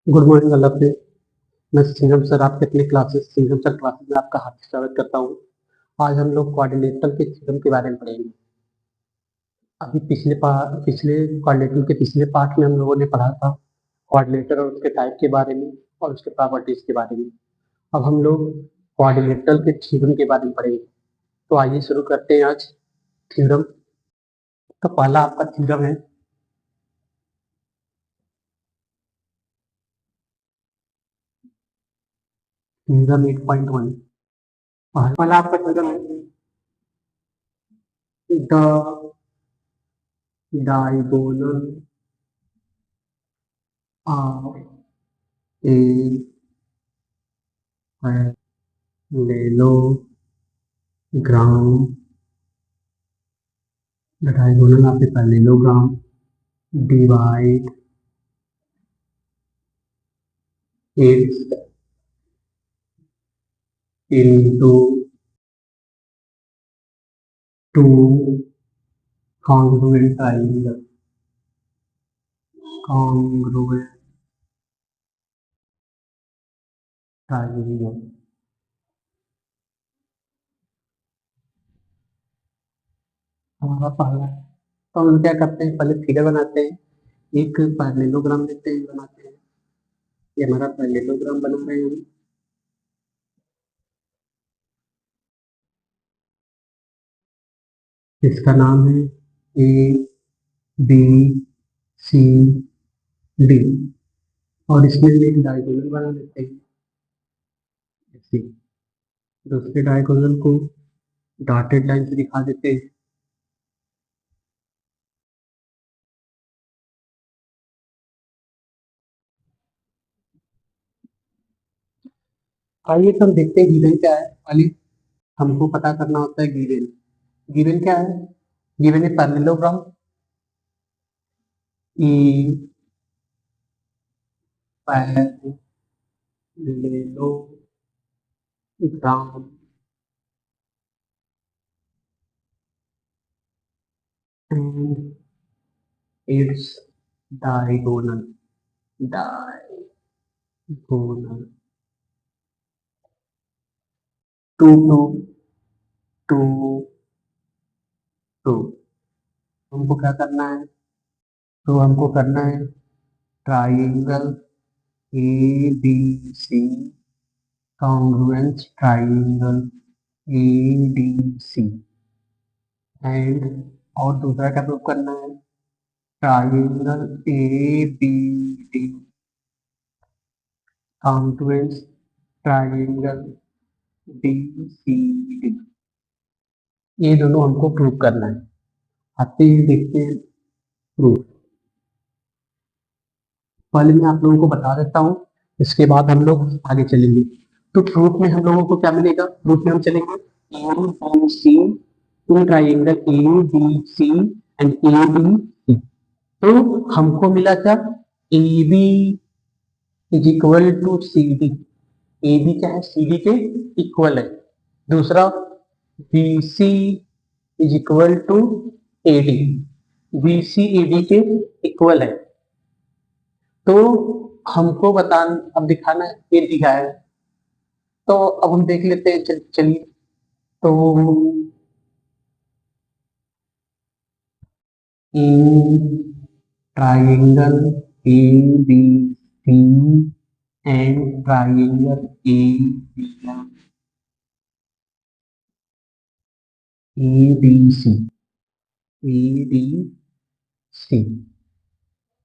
Good morning अल्लाह पे। मैं Singham sir आपके अपने क्लासेस सिंघम सर क्लासेस में आपका हार्दिक स्वागत करता हूँ। आज हम लोग कोऑर्डिनेटर के थ्योरम के बारे में पढ़ेंगे। अभी पिछले कोऑर्डिनेटर के पिछले पार्ट में हम लोगों ने पढ़ा था कोऑर्डिनेटर और उसके टाइप के बारे में और उसके प्रॉपर्टीज के बारे में। अब हम लोग कोऑर्डिनेटर के थ्योरम के बारे में पढ़ेंगे। तो आइए शुरू करते हैं आज थ्योरम। तो पहला आपका थ्योरम है थ्योरम 8.1। पहला आपका थ्योरम है the diagonal of A parallelogram, the diagonal of a parallelogram divide its into two congruent triangles. Congruent triangle. हमारा पहला है। तो हम क्या करते हैं, पहले फिगर बनाते हैं, एक पैरेललोग्राम लेते हैं, बनाते हैं। ये हमारा पैरेललोग्राम बना रहे हैं हम। इसका नाम है ए बी सी डी और इसमें एक डायगोनल बना लेते हैं ऐसे। दूसरे डायगोनल को डॉटेड लाइन से दिखा देते हैं। आइए तो हम देखते हैं गिवन क्या है। पहले हमको पता करना होता है गिवन। गिवन क्या है? गिवन है पैरेललोग्राम ई parallelogram and its diagonal diagonal two two two two. हमको क्या करना है? तो हमको करना है triangle A B C, congruent triangle ADC and और दूसरा क्या प्रूव करना है? Triangle ABD, congruent triangle DCD। ये दोनों हमको प्रूव करना है। आते हैं देखते हैं प्रूफ। पहले मैं आप लोगों को बता देता हूँ, इसके बाद हम लोग आगे चलेंगे। तो प्रूफ में हम लोगों को क्या मिलेगा? प्रूफ में हम चलेंगे ABC, two triangle ABC and ABC। तो हमको मिला क्या? AB is equal to CD। AB क्या है? CD के इक्वल है। दूसरा BC is equal to AD। BC AD के इक्वल है। तो हमको अब दिखाना है, ये दिखा है। तो अब हम देख लेते हैं, चलिए। तो triangle ABC and triangle ABC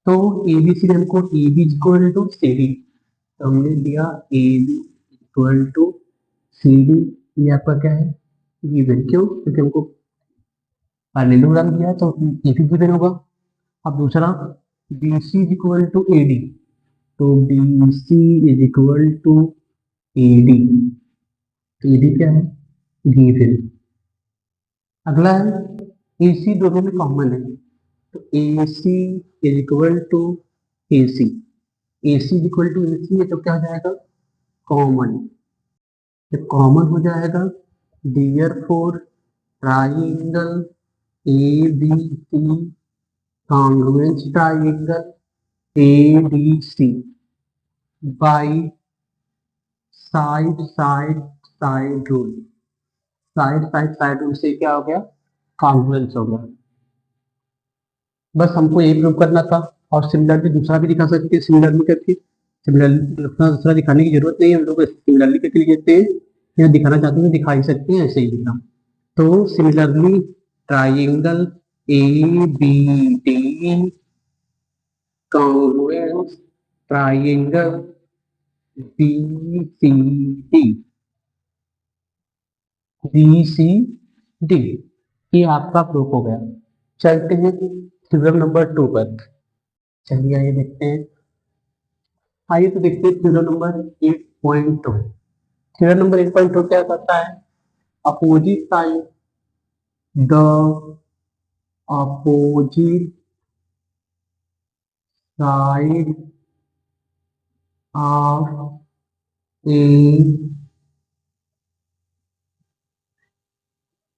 तो ABC में हमको AB इक्वल टू CD, तो हमने दिया AB इक्वल टू CD। ये आपका क्या है? गिवन। क्यों? क्योंकि हमको पैरेललोग्राम दिया है तो ये भी गिवन होगा। अब दूसरा BC is equal to AD, तो BC is equal to AD, तो AD क्या है? गिवन। अगला है AC, दोनों में कॉमन है, तो AC is equal to AC। AC is equal to AC है तो क्या हो जाएगा? कॉमन। जब कॉमन हो जाएगा, therefore triangle ABC congruent triangle ADC by side side side rule. Side side side rule से क्या हो गया, कॉन्ग्रुएंस हो गया। बस हमको यही प्रूव करना था। और सिमिलर भी दूसरा भी दिखा सकते हैं, सिमिलर में करके। सिमिलर दूसरा दिखाने की जरूरत नहीं है, हम लोग सिमिलरली करके लिख देते हैं, या दिखाना चाहते हैं दिखा ही सकते हैं, ऐसे ही लिखा। तो similarly triangle A B D congruence triangle B C D, B C D, ये आपका प्रूफ हो गया। चलते हैं थ्योरम नंबर 2 पर। चलिए आइए देखते हैं। आइए तो देखते हैं थ्योरम नंबर 8.2। थ्योरम नंबर 8.2 क्या करता है, opposite side the opposite side of a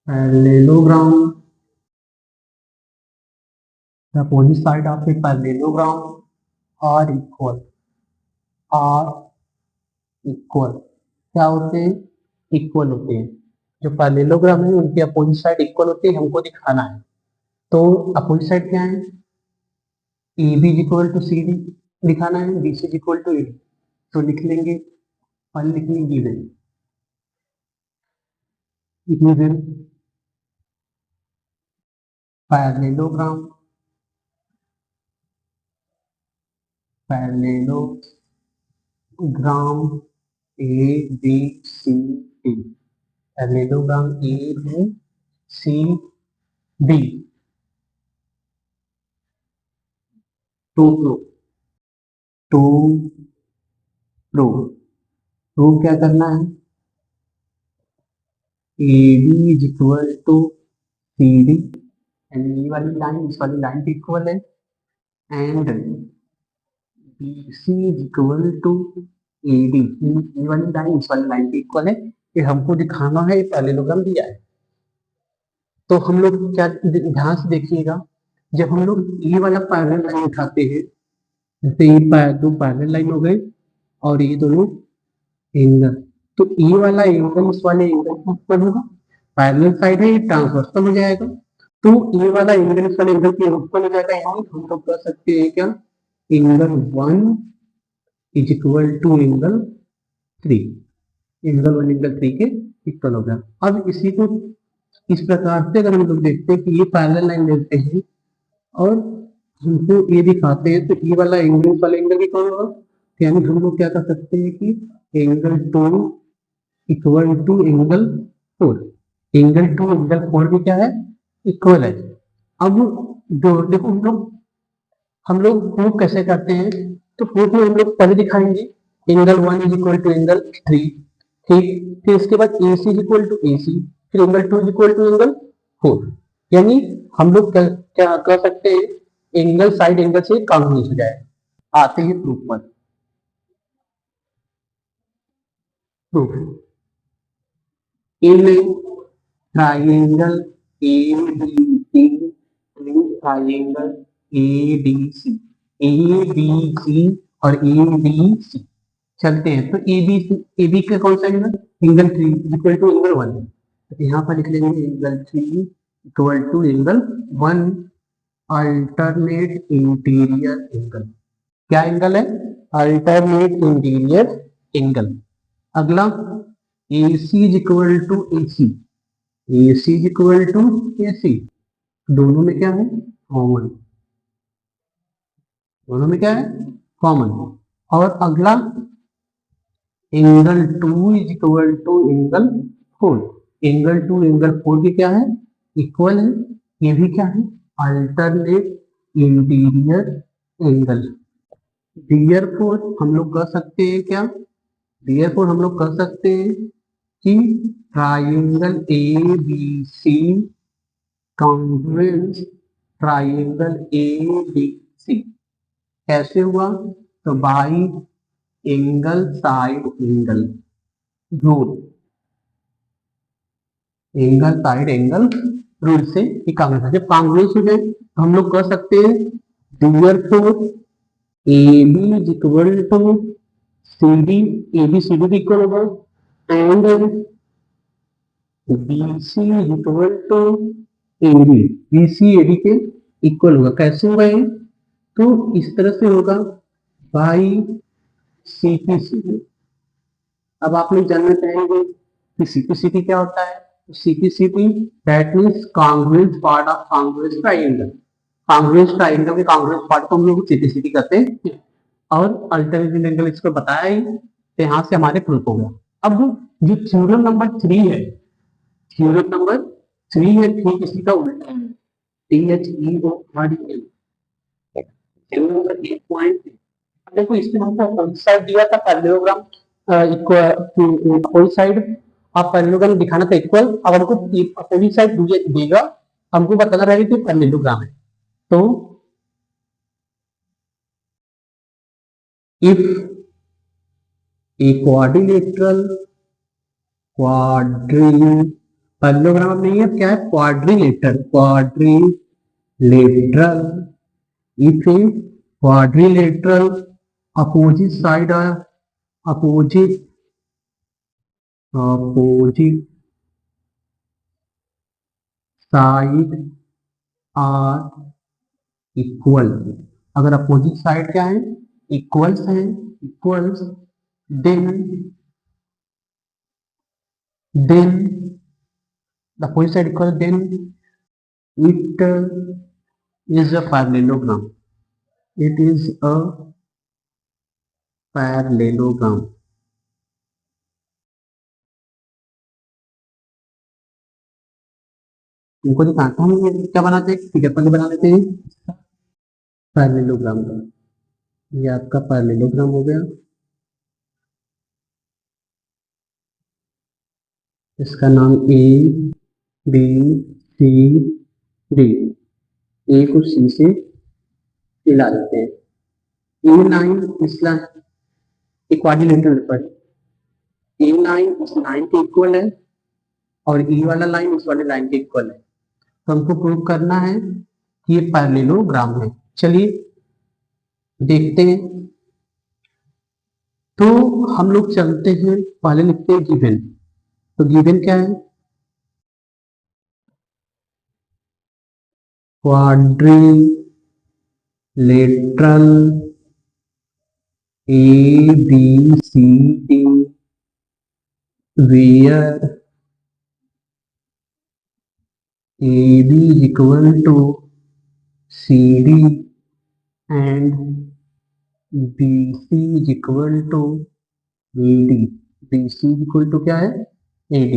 parallelogram, the opposite side of a parallelogram are equal, are equal। क्या होते हैं, इक्वल होते हैं। जो पैरेललोग्राम है उनके अपोजिट साइड इक्वल होते हैं, हमको दिखाना है। तो अपोजिट साइड क्या है, A B equal to C D दिखाना है, B C equal to A D. तो लिख लेंगे, पहले लिखेंगे given, given parallelogram, parallelogram A B C D, parallelogram A B C D to prove, to prove. Prove क्या करना है, A B is equal to C D, ये वाली लाइन इस वाली लाइन के इक्वल है, and B C is equal to A D, ये वाली लाइन इस वाली लाइन के इक्वल है। ये हमको दिखाना है, पैरेललोग्राम दिया है। तो हम लोग क्या ध्यान से देखिएगा, जब हम लोग ये वाला पैरेलल लाइन उठाते हैं, जैसे ये दो पैरेलल लाइन हो गए और ये दोनों एंगल, तो ये वाला एंगल इस वाले एंगल के इक्वल होगा, पैरेलल साइड है, ये ट्रांसवर्सल हो जाएगा। तो ये वाला एंगल इस वाले एंगल के इक्वल हो जाएगा। यहाँ हम लोग कर सकते हैं क्या, angle 1 is equal to angle 3, angle 1 angle 3 के इक्वल हो गया। अब इसी को इस प्रकार से अगर हम लोग देखते हैं कि ये पैरेलल लाइन लेते हैं और हमको ये दिखाते हैं, तो ये वाला एंगल वाला एंगल की कौन होगा, यानी हम लोग क्या कर सकते हैं कि angle 2 equal to angle 4, angle 2 angle 4 भी क्या है, इक्वल है। अब जो देखो हम लोग प्रूफ कैसे करते हैं, तो प्रूफ में हम लोग पहले दिखाएंगे angle 1 is equal to angle 3, ठीक, फिर इसके बाद A C is equal to A C, फिर angle 2 is equal to angle 4। यानी हम लोग क्या कर सकते हैं, एंगल साइड एंगल से कॉन्ग्रुएंस हो जाए। आते हैं प्रूफ पर। Proof, in triangle A B C, triangle A B C, A B C और ए बी सी चलते हैं। तो ए बी का कौन सा angle, angle 3 equal to angle 1, तो यहाँ पर लिख लेंगे angle 3 equal to angle 1 alternate interior angle. क्या एंगल है, अल्टरनेट इंटीरियर एंगल। अगला A C is equal to A C, A C is equal to A C, दोनों में क्या है, कॉमन, दोनों में क्या है, कॉमन। और अगला angle 2 is equal to angle 4, angle 2 angle 4 भी क्या है, इक्वल है, ये भी क्या है, अल्टरनेट इंटीरियर एंगल। देयरफॉर हम लोग कर सकते हैं क्या, देयरफॉर हम लोग कर सकते हैं कि triangle A B C congruence triangle A B C कैसे हुआ, तो by angle side angle rule, angle side angle rule से ये कांग्रुएंस, जब कांग्रुएंस हो जाए तो हम लोग कर सकते हैं therefore A B is equal to C D A B C D भी इक्वल होगा and B C equal to A B, B C A D के इक्वल होगा। कैसे होगा ये? तो इस तरह से होगा by C P C D. अब आप लोग जानना चाहेंगे कि सी पी सी डी क्या होता है? C P C D that means congruent part of congruent triangle. Congruent triangle के कॉन्ग्रुएंट पार्ट को हम लोग सी पी सी डी कहते हैं और अल्टरनेटिव एंगल इसको बताया ही, तो यहाँ से हमारे प्रूफ हो गया। अब जो थ्योरम नंबर 3 है, थ्योरम नंबर 3 है, ठीक इसी का उल्टा है, THEOREM। थ्योरम नंबर 8 देखो, इसमें हमको अपोजिट साइड दिया था पैरेललोग्राम, अपोजिट साइड आप पैरेललोग्राम दिखाना था इक्वल। अब हमको अपोजिट साइड देगा, हमको बताना रहेगा कि पैरेललोग्राम है। तो इफ ए क्वाड्रिलेटरल पैरेललोग्राम नहीं है, क्या है? Quadrilateral if a quadrilateral opposite side opposite side are equal. अगर अपोजिट साइड क्या है? इक्वल्स हैं, equals, then the opposite side equal, then it is a parallelogram. It is a parallelogram. इनको दिखाता हूँ ये क्या बनाते हैं, फिगर पर बना लेते हैं पैरेललोग्राम का। ये आपका पैरेललोग्राम हो गया, इसका नाम ए बी सी डी, ए को सी से मिला देते हैं। ए लाइन इस लाइन क्वाड्रिलेटरल पर ए लाइन इस लाइन के इक्वल है और ई वाला लाइन उस वाले लाइन के इक्वल है। तो हमको प्रूव करना है कि ये पैरेललोग्राम है। चलिए देखते हैं। तो हम लोग चलते हैं, पहले लिखते हैं गिवन। तो गिवन क्या है? Quadrilateral A B C D where AB is equal to CD and BC is equal to AD। BC is equal to क्या है? AD।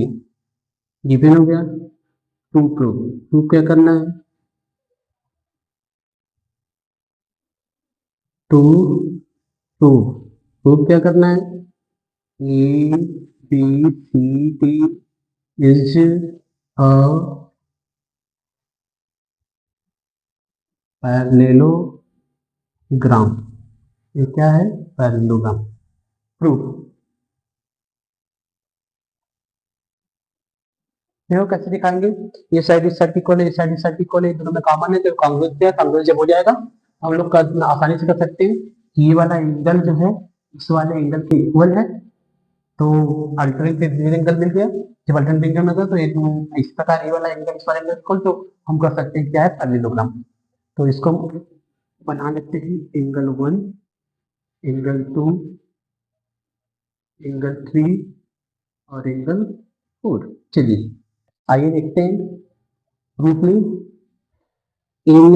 गिवन हो गया। प्रूफ क्या करना है? प्रूफ क्या करना है? A B C D is a parallelogram. ये क्या है? पैरेललोग्राम। प्रूफ देखो कैसे दिखाएंगे। ये साइड इस साइड की इक्वल है, ये साइड इस साइड की इक्वल है, दोनों में कॉमन है, तो कांग्रुएंस जब हो जाएगा हम लोग आसानी से कर सकते हैं कि ये वाला एंगल जो है इस वाले एंगल के इक्वल है, तो अल्टरनेटिव एंगल मिल गया। जब अल्टरनेटिव एंगल मिल गया तो इस प्रकार ये वाला एंगल इस वाले एंगल इक्वल, तो हम कर सकते हैं क्या है? पैरेललोग्राम। तो इसको बना लेते हैं एंगल 1, एंगल 2, एंगल 3 और एंगल 4। चलिए आइए देखते हैं प्रूफ में। In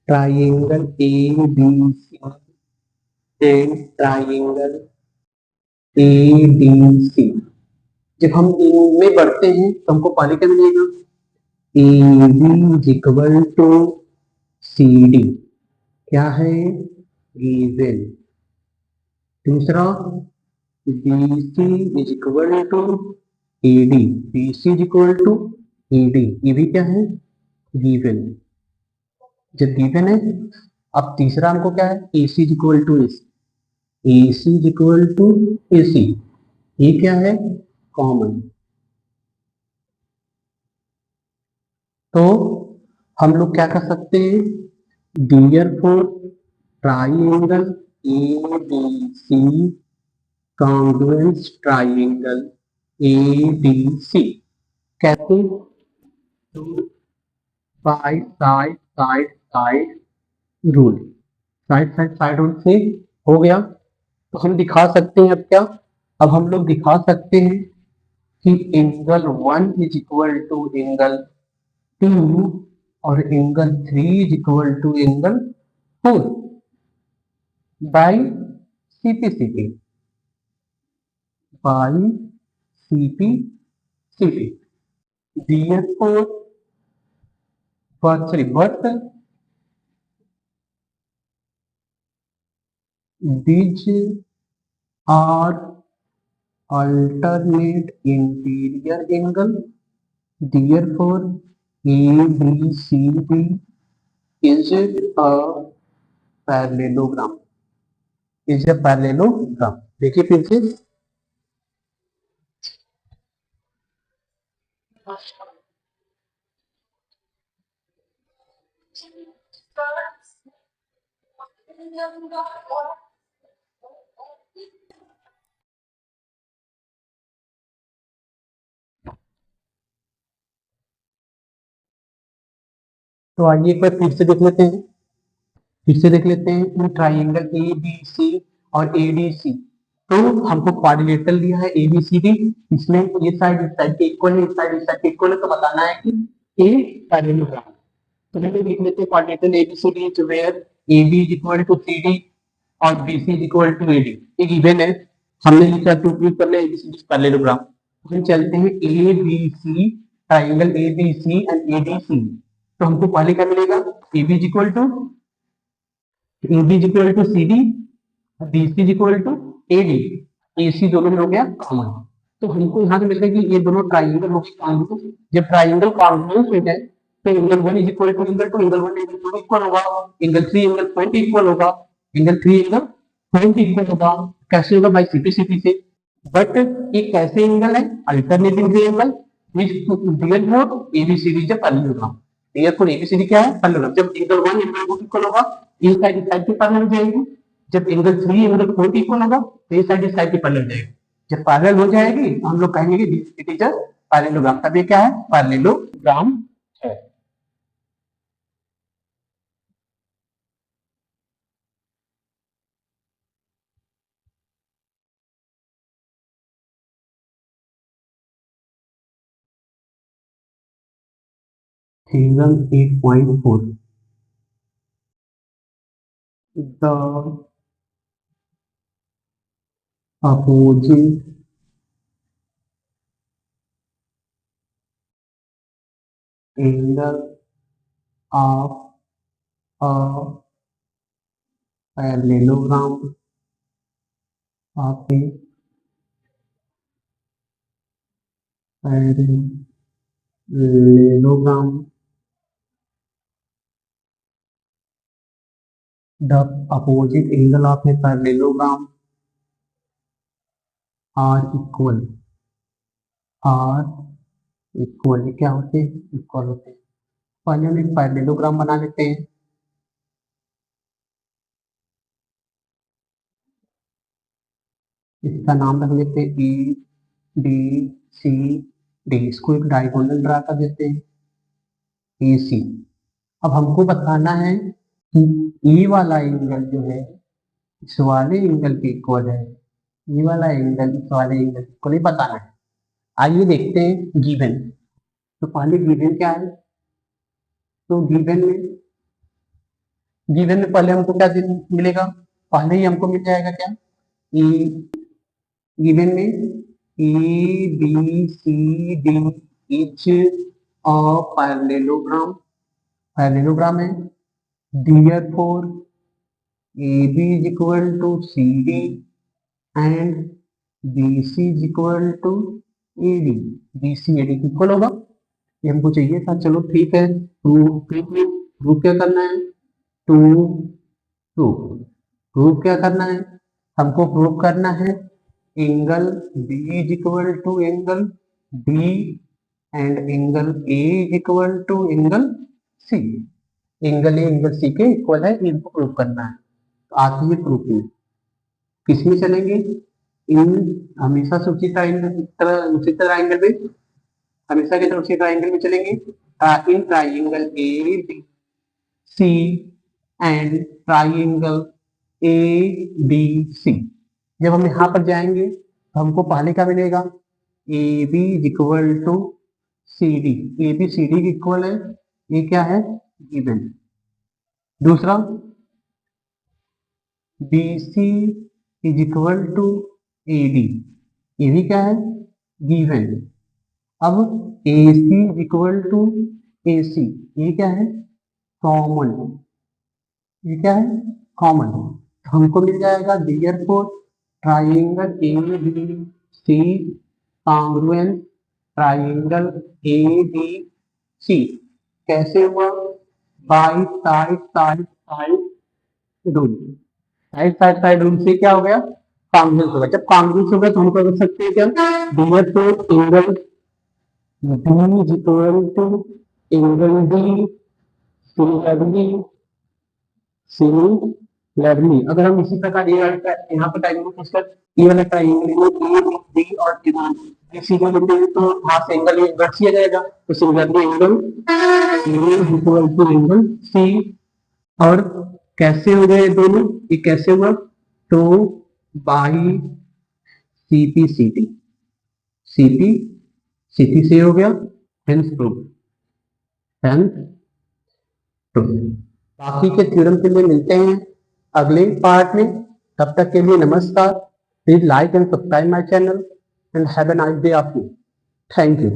triangle A B C and triangle A D C, जब हम इनमें बढ़ते हैं तो हमको पहले क्या मिलेगा? A B equal to C D, क्या है? गिवन। दूसरा B C is equal to A D, B C is equal to A D, ये भी क्या है? गिवन। जब गिवन है, अब तीसरा हमको क्या है? A C is equal to S, A C is equal to A C, ये क्या है? कॉमन। तो हम लोग क्या कर सकते हैं? therefore triangle A B C congruence triangle ABC कैसे? तो by side side side rule, side side side rule से हो गया। तो हम दिखा सकते हैं अब क्या, अब हम लोग दिखा सकते हैं कि angle 1 is equal to angle 2 और angle 3 is equal to angle 4 by CP by CP therefore but these are alternate interior angle, therefore ABCD is a parallelogram, देखिए फिर से, तो आइए एक बार फिर से देख लेते हैं इन ट्राइंगल ABC और ADC। तो हमको क्वाड्रिलेटरल दिया है ABCD, इसमें ये साइड इस साइड के इक्वल है, इस साइड इक्वल है, तो बताना है कि A पैरेललोग्राम। तो पहले देख लेते हैं quadrilateral ABCD is where AB is equal to CD और BC is equal to AD। एक गिवन है, हमने लिखा टू प्रूव करना है ABCD पैरेललोग्राम। तो हम चलते हैं ABC triangle ABC and ADC। तो हमको पहले क्या मिलेगा, AB is equal to AB is equal to CD, BC is equal to AD, AC दोनों में हो गया कॉमन। तो हमको यहाँ से मिलता है कि ये दोनों ट्राइंगल हो गए कॉन्ग्रुएंट। जब ट्राइंगल कॉन्ग्रुएंट हो जाए तो angle 1 is equal to angle 2, angle 1 angle 2 equal होगा, एंगल 3 एंगल 20 इक्वल होगा, एंगल 3 एंगल 20 इक्वल होगा। कैसे होगा भाई, CP से। बट ये कैसे एंगल है, alternating angle which therefore ABCD जब पैरेललोग्राम, डियर फॉर ABCD क्या है, पैरेललोग्राम। जब एंगल 1 एंगल 2 इक्वल होगा, ये साइड इस साइड की पैरेलल हो जाएगी। जब एंगल 3 एंगल 4 इक्वल होगा तो ये साइड इस साइड की पैरेलल हो जाएगी। जब पैरेलल हो जाएगी तो हम लोग कहेंगे कि इट इज अ पैरेललोग्राम। तब ये क्या है, पैरेललोग्राम है। Theorem 8.4 the opposite angle of a parallelogram of a parallelogram, the opposite angle of a parallelogram are are equal। क्या होते हैं, इक्वल होते हैं। पहले हम एक पैरेललोग्राम बना लेते हैं। इसका नाम रख लेते हैं ABCD, इसको एक डायगोनल ड्रा कर देते हैं AC। अब हमको बताना है कि E वाला एंगल जो है इस वाले एंगल के इक्वल है, E वाला एंगल इस वाले एंगल के इक्वल ही बताना है। आइए देखते हैं गिवन। तो पहले गिवन क्या है, तो गिवन में पहले हमको क्या मिलेगा, पहले ही हमको मिल जाएगा क्या, ई गिवन में ABCD इज अ पैरेललोग्राम है। Therefore AB is equal to CD and BC is equal to AD, BC AD equal होगा। ये हमको चाहिए था, चलो ठीक है। प्रूफ क्या करना है, टू प्रूफ क्या करना है, हमको प्रूफ करना है angle B is equal to angle D and angle A is equal to angle C। Angle A angle C के इक्वल है, इनको प्रूफ करना है। तो आती है प्रूफ में, किसमें चलेंगे, इन हमेशा से उसी ट्राइंगल में हमेशा की तरह उसी ट्राइंगल में चलेंगे। In triangle A B C and triangle A B C. जब हम यहाँ पर जाएंगे तो हमको पहले क्या मिलेगा, A B equal to C D. A B C D equal है, ये क्या है, गिवन। दूसरा B C is equal to A D, ये भी क्या है, गिवन। अब ए सी इक्वल टू ए सी, ये क्या है, कॉमन। ये क्या है, कॉमन। तो हमको मिल जाएगा therefore triangle A B C congruent triangle A B C. कैसे हुआ, by side side side rule. Side side side rule से क्या हो गया, कॉन्ग्रुएंस होगा। जब कॉन्ग्रुएंस होगा तो हम कर सकते हैं क्या, therefore angle B is equal to angle D similarly अगर हम इसी प्रकार यहाँ पर ट्राइंगल पूछकर ये वाला ट्राइंगल में ए बी और सी को लेते हैं तो वहां से एंगल इन्वर्स किया जाएगा, तो similarly angle is equal to angle C. और कैसे हो गए दोनों, ये कैसे हुआ, तो by CP CT, CP CP से हो गया, हेंस प्रूफ, हेंस प्रूफ। बाकी के थ्योरम के लिए मिलते हैं अगले पार्ट में। तब तक के लिए नमस्कार। Please like and subscribe my channel and have a nice day of you. Thank you.